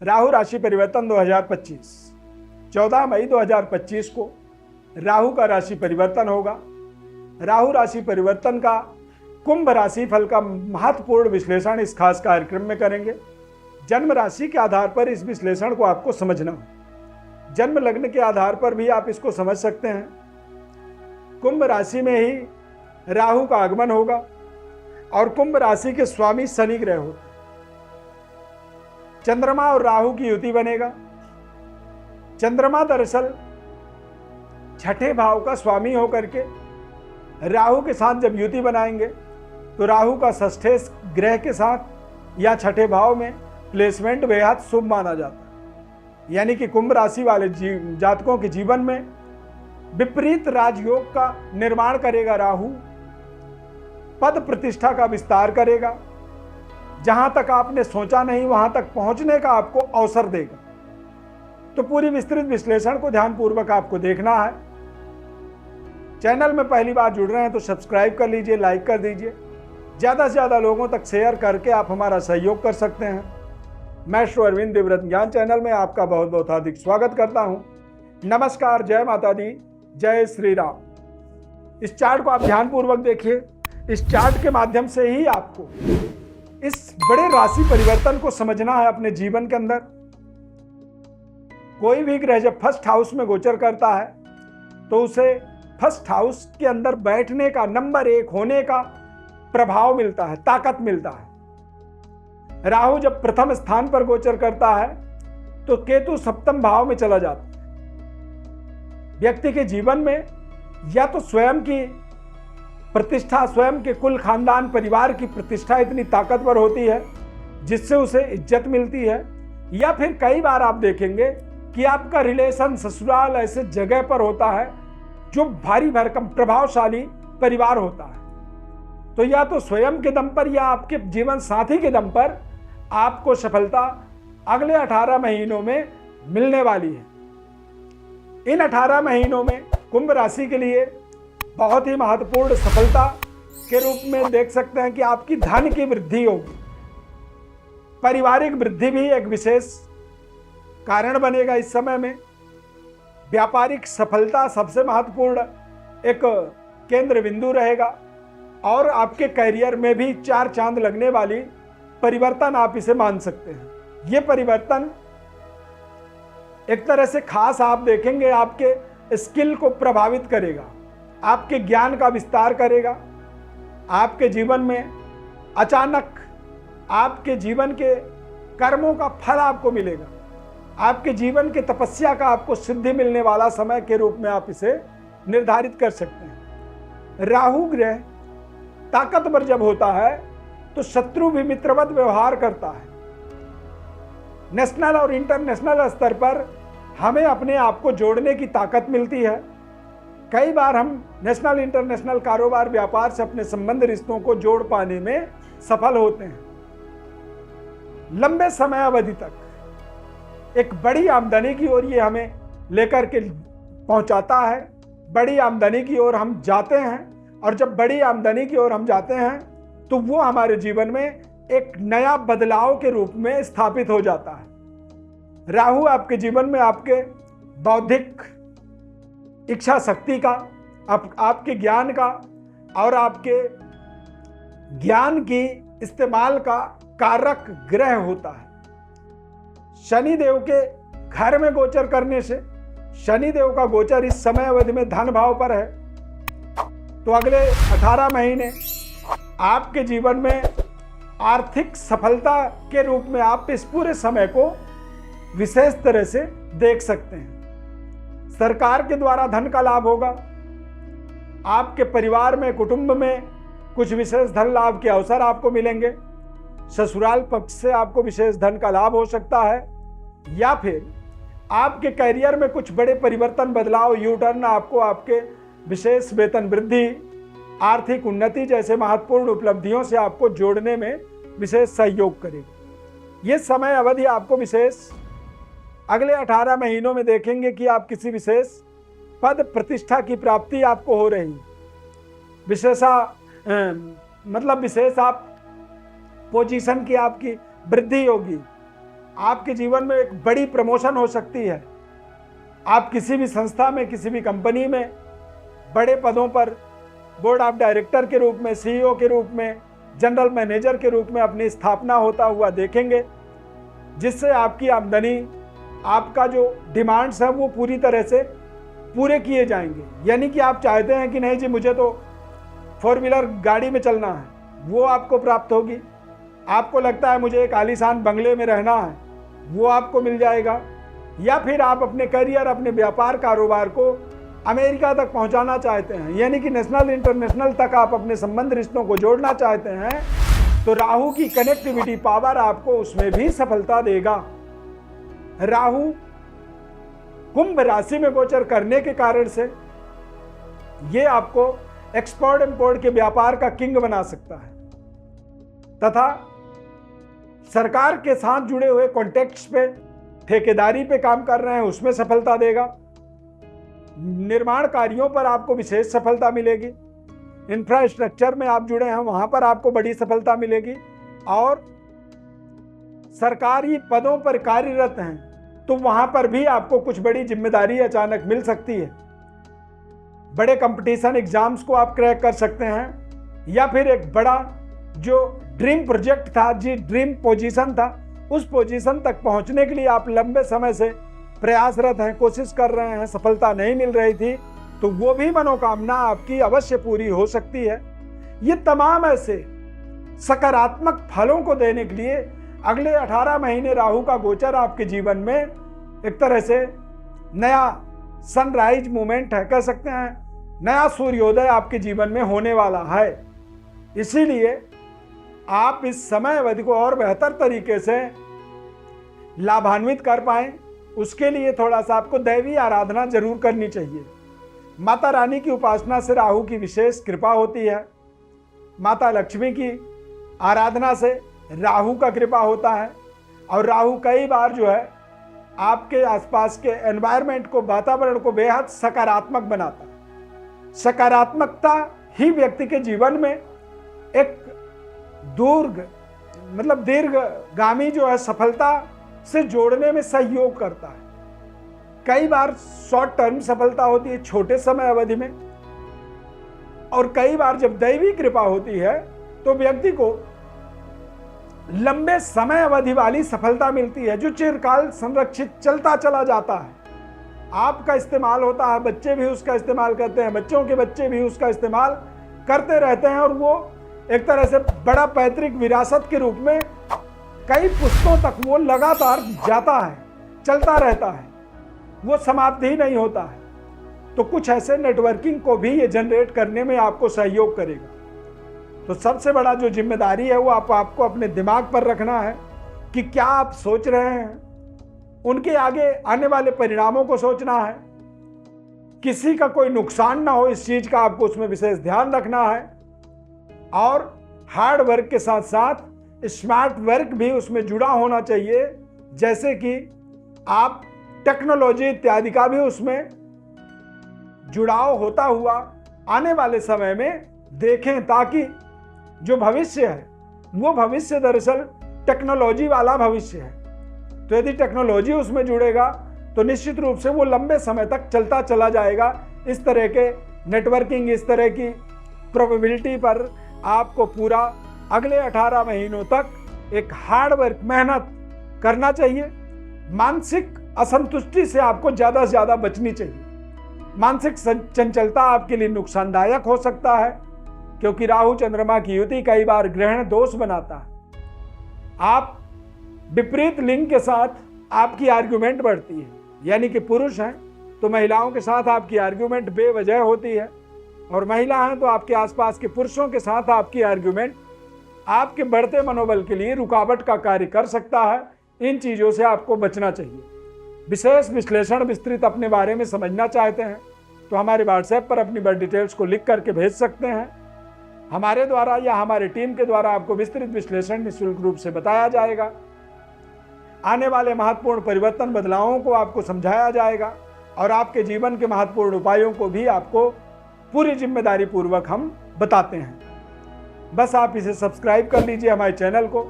राहु राशि परिवर्तन 2025 14 मई 2025 को राहु का राशि परिवर्तन होगा। राहु राशि परिवर्तन का कुंभ राशि फल का महत्वपूर्ण विश्लेषण इस खास कार्यक्रम में करेंगे। जन्म राशि के आधार पर इस विश्लेषण को आपको समझना है। जन्म लग्न के आधार पर भी आप इसको समझ सकते हैं। कुंभ राशि में ही राहु का आगमन होगा और कुंभ राशि के स्वामी शनि ग्रह होते। चंद्रमा और राहु की युति बनेगा। चंद्रमा दरअसल छठे भाव का स्वामी होकर के राहु के साथ जब युति बनाएंगे तो राहु का षष्ठे ग्रह के साथ या छठे भाव में प्लेसमेंट बेहद शुभ माना जाता है। यानी कि कुंभ राशि वाले जातकों के जीवन में विपरीत राजयोग का निर्माण करेगा। राहु पद प्रतिष्ठा का विस्तार करेगा। जहां तक आपने सोचा नहीं वहां तक पहुंचने का आपको अवसर देगा। तो पूरी विस्तृत विश्लेषण को ध्यानपूर्वक आपको देखना है। चैनल में पहली बार जुड़ रहे हैं तो सब्सक्राइब कर लीजिए, लाइक कर दीजिए। ज्यादा से ज्यादा लोगों तक शेयर करके आप हमारा सहयोग कर सकते हैं। मैं श्री अरविंद दिव्यव्रत ज्ञान चैनल में आपका बहुत बहुत हार्दिक स्वागत करता हूं। नमस्कार, जय माता दी, जय श्री राम। इस चार्ट को आप ध्यानपूर्वक देखिए। इस चार्ट के माध्यम से ही आपको इस बड़े राशि परिवर्तन को समझना है अपने जीवन के अंदर। कोई भी ग्रह जब फर्स्ट हाउस में गोचर करता है तो उसे फर्स्ट हाउस के अंदर बैठने का, नंबर 1 होने का प्रभाव मिलता है, ताकत मिलता है। राहु जब प्रथम स्थान पर गोचर करता है तो केतु सप्तम भाव में चला जाता है। व्यक्ति के जीवन में या तो स्वयं की प्रतिष्ठा, स्वयं के कुल खानदान परिवार की प्रतिष्ठा इतनी ताकतवर होती है जिससे उसे इज्जत मिलती है, या फिर कई बार आप देखेंगे कि आपका रिलेशन ससुराल ऐसे जगह पर होता है जो भारी भरकम प्रभावशाली परिवार होता है। तो या तो स्वयं के दम पर या आपके जीवन साथी के दम पर आपको सफलता अगले 18 महीनों में मिलने वाली है। इन 18 महीनों में कुंभ राशि के लिए बहुत ही महत्वपूर्ण सफलता के रूप में देख सकते हैं कि आपकी धन की वृद्धि होगी। पारिवारिक वृद्धि भी एक विशेष कारण बनेगा इस समय में। व्यापारिक सफलता सबसे महत्वपूर्ण एक केंद्र बिंदु रहेगा और आपके करियर में भी 4 चांद लगने वाली परिवर्तन आप इसे मान सकते हैं। ये परिवर्तन एक तरह से खास आप देखेंगे आपके स्किल को प्रभावित करेगा, आपके ज्ञान का विस्तार करेगा। आपके जीवन में अचानक आपके जीवन के कर्मों का फल आपको मिलेगा। आपके जीवन के तपस्या का आपको सिद्धि मिलने वाला समय के रूप में आप इसे निर्धारित कर सकते हैं। राहु ग्रह ताकतवर जब होता है तो शत्रु भी मित्रवत व्यवहार करता है। नेशनल और इंटरनेशनल स्तर पर हमें अपने आप को जोड़ने की ताकत मिलती है। कई बार हम नेशनल इंटरनेशनल कारोबार व्यापार से अपने संबंध रिश्तों को जोड़ पाने में सफल होते हैं। लंबे समय अवधि तक एक बड़ी आमदनी की ओर ये हमें लेकर के पहुंचाता है। बड़ी आमदनी की ओर हम जाते हैं और जब बड़ी आमदनी की ओर हम जाते हैं तो वो हमारे जीवन में एक नया बदलाव के रूप में स्थापित हो जाता है। राहु आपके जीवन में आपके बौद्धिक इच्छा शक्ति का, आपके ज्ञान का और आपके ज्ञान की इस्तेमाल का कारक ग्रह होता है। शनि देव के घर में गोचर करने से, शनि देव का गोचर इस समय अवधि में धन भाव पर है तो अगले 18 महीने आपके जीवन में आर्थिक सफलता के रूप में आप इस पूरे समय को विशेष तरह से देख सकते हैं। सरकार के द्वारा धन का लाभ होगा। आपके परिवार में, कुटुंब में कुछ विशेष धन लाभ के अवसर आपको मिलेंगे। ससुराल पक्ष से आपको विशेष धन का लाभ हो सकता है, या फिर आपके करियर में कुछ बड़े परिवर्तन, बदलाव, यू टर्न आपको आपके विशेष वेतन वृद्धि, आर्थिक उन्नति जैसे महत्वपूर्ण उपलब्धियों से आपको जोड़ने में विशेष सहयोग करेगा। ये समय अवधि आपको विशेष अगले 18 महीनों में देखेंगे कि आप किसी विशेष पद प्रतिष्ठा की प्राप्ति आपको हो रही है। विशेष आप पोजीशन की आपकी वृद्धि होगी। आपके जीवन में एक बड़ी प्रमोशन हो सकती है। आप किसी भी संस्था में, किसी भी कंपनी में बड़े पदों पर बोर्ड ऑफ डायरेक्टर के रूप में, सीईओ के रूप में, जनरल मैनेजर के रूप में अपनी स्थापना होता हुआ देखेंगे, जिससे आपकी आमदनी, आपका जो डिमांड्स है वो पूरी तरह से पूरे किए जाएंगे। यानी कि आप चाहते हैं कि नहीं जी मुझे तो 4 व्हीलर गाड़ी में चलना है, वो आपको प्राप्त होगी। आपको लगता है मुझे एक आलीशान बंगले में रहना है, वो आपको मिल जाएगा। या फिर आप अपने करियर, अपने व्यापार कारोबार को अमेरिका तक पहुंचाना चाहते हैं, यानी कि नेशनल इंटरनेशनल तक आप अपने संबंध रिश्तों को जोड़ना चाहते हैं, तो राहु की कनेक्टिविटी पावर आपको उसमें भी सफलता देगा। राहु कुंभ राशि में गोचर करने के कारण से ये आपको एक्सपोर्ट इंपोर्ट के व्यापार का किंग बना सकता है, तथा सरकार के साथ जुड़े हुए कॉन्टेक्ट्स पे, ठेकेदारी पे काम कर रहे हैं उसमें सफलता देगा। निर्माण कार्यों पर आपको विशेष सफलता मिलेगी। इंफ्रास्ट्रक्चर में आप जुड़े हैं वहां पर आपको बड़ी सफलता मिलेगी। और सरकारी पदों पर कार्यरत हैं तो वहां पर भी आपको कुछ बड़ी जिम्मेदारी अचानक मिल सकती है। बड़े कंपटीशन एग्जाम्स को आप क्रैक कर सकते हैं, या फिर एक बड़ा जो ड्रीम प्रोजेक्ट था, जी ड्रीम पोजीशन था, उस पोजीशन तक पहुंचने के लिए आप लंबे समय से प्रयासरत हैं, कोशिश कर रहे हैं, सफलता नहीं मिल रही थी, तो वो भी मनोकामना आपकी अवश्य पूरी हो सकती है। ये तमाम ऐसे सकारात्मक फलों को देने के लिए अगले 18 महीने राहु का गोचर आपके जीवन में एक तरह से नया सनराइज मूवमेंट है, कह सकते हैं नया सूर्योदय आपके जीवन में होने वाला है। इसीलिए आप इस समय अवधि को और बेहतर तरीके से लाभान्वित कर पाएं, उसके लिए थोड़ा सा आपको दैवी आराधना जरूर करनी चाहिए। माता रानी की उपासना से राहु की विशेष कृपा होती है। माता लक्ष्मी की आराधना से राहु का कृपा होता है। और राहु कई बार जो है आपके आसपास के एनवायरनमेंट को, वातावरण को बेहद सकारात्मक बनाता है। सकारात्मकता ही व्यक्ति के जीवन में एक दीर्घगामी जो है सफलता से जोड़ने में सहयोग करता है। कई बार शॉर्ट टर्म सफलता होती है छोटे समय अवधि में, और कई बार जब दैवी कृपा होती है तो व्यक्ति को लंबे समय अवधि वाली सफलता मिलती है, जो चिरकाल संरक्षित चलता चला जाता है। आपका इस्तेमाल होता है, बच्चे भी उसका इस्तेमाल करते हैं, बच्चों के बच्चे भी उसका इस्तेमाल करते रहते हैं, और वो एक तरह से बड़ा पैतृक विरासत के रूप में कई पुश्तों तक वो लगातार जाता है, चलता रहता है, वो समाप्त ही नहीं होता है। तो कुछ ऐसे नेटवर्किंग को भी ये जनरेट करने में आपको सहयोग करेगा। तो सबसे बड़ा जो जिम्मेदारी है वो आपको अपने दिमाग पर रखना है कि क्या आप सोच रहे हैं, उनके आगे आने वाले परिणामों को सोचना है, किसी का कोई नुकसान ना हो इस चीज का आपको उसमें विशेष ध्यान रखना है। और हार्ड वर्क के साथ साथ स्मार्ट वर्क भी उसमें जुड़ा होना चाहिए, जैसे कि आप टेक्नोलॉजी इत्यादि का भी उसमें जुड़ाव होता हुआ आने वाले समय में देखें, ताकि जो भविष्य है वो भविष्य दरअसल टेक्नोलॉजी वाला भविष्य है। तो यदि टेक्नोलॉजी उसमें जुड़ेगा तो निश्चित रूप से वो लंबे समय तक चलता चला जाएगा। इस तरह के नेटवर्किंग, इस तरह की प्रोबेबिलिटी पर आपको पूरा अगले 18 महीनों तक एक हार्ड वर्क, मेहनत करना चाहिए। मानसिक असंतुष्टि से आपको ज़्यादा से ज़्यादा बचनी चाहिए। मानसिक चंचलता आपके लिए नुकसानदायक हो सकता है, क्योंकि राहु चंद्रमा की युति कई बार ग्रहण दोष बनाता है। आप विपरीत लिंग के साथ आपकी आर्ग्यूमेंट बढ़ती है, यानी कि पुरुष हैं तो महिलाओं के साथ आपकी आर्ग्यूमेंट बेवजह होती है, और महिला हैं तो आपके आसपास के पुरुषों के साथ आपकी आर्ग्यूमेंट आपके बढ़ते मनोबल के लिए रुकावट का कार्य कर सकता है। इन चीज़ों से आपको बचना चाहिए। विशेष विश्लेषण विस्तृत अपने बारे में समझना चाहते हैं तो हमारे व्हाट्सएप पर अपनी बर्थ डिटेल्स को लिख करके भेज सकते हैं। हमारे द्वारा या हमारे टीम के द्वारा आपको विस्तृत विश्लेषण निःशुल्क रूप से बताया जाएगा। आने वाले महत्वपूर्ण परिवर्तन, बदलावों को आपको समझाया जाएगा, और आपके जीवन के महत्वपूर्ण उपायों को भी आपको पूरी जिम्मेदारी पूर्वक हम बताते हैं। बस आप इसे सब्सक्राइब कर लीजिए, हमारे चैनल को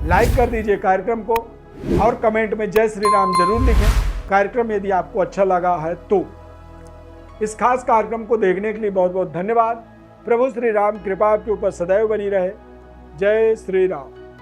लाइक कर दीजिए, कार्यक्रम को और कमेंट में जय श्री राम जरूर लिखें। कार्यक्रम यदि आपको अच्छा लगा है तो इस खास कार्यक्रम को देखने के लिए बहुत बहुत धन्यवाद। प्रभु श्री राम कृपा आपके ऊपर सदैव बनी रहे। जय श्री राम।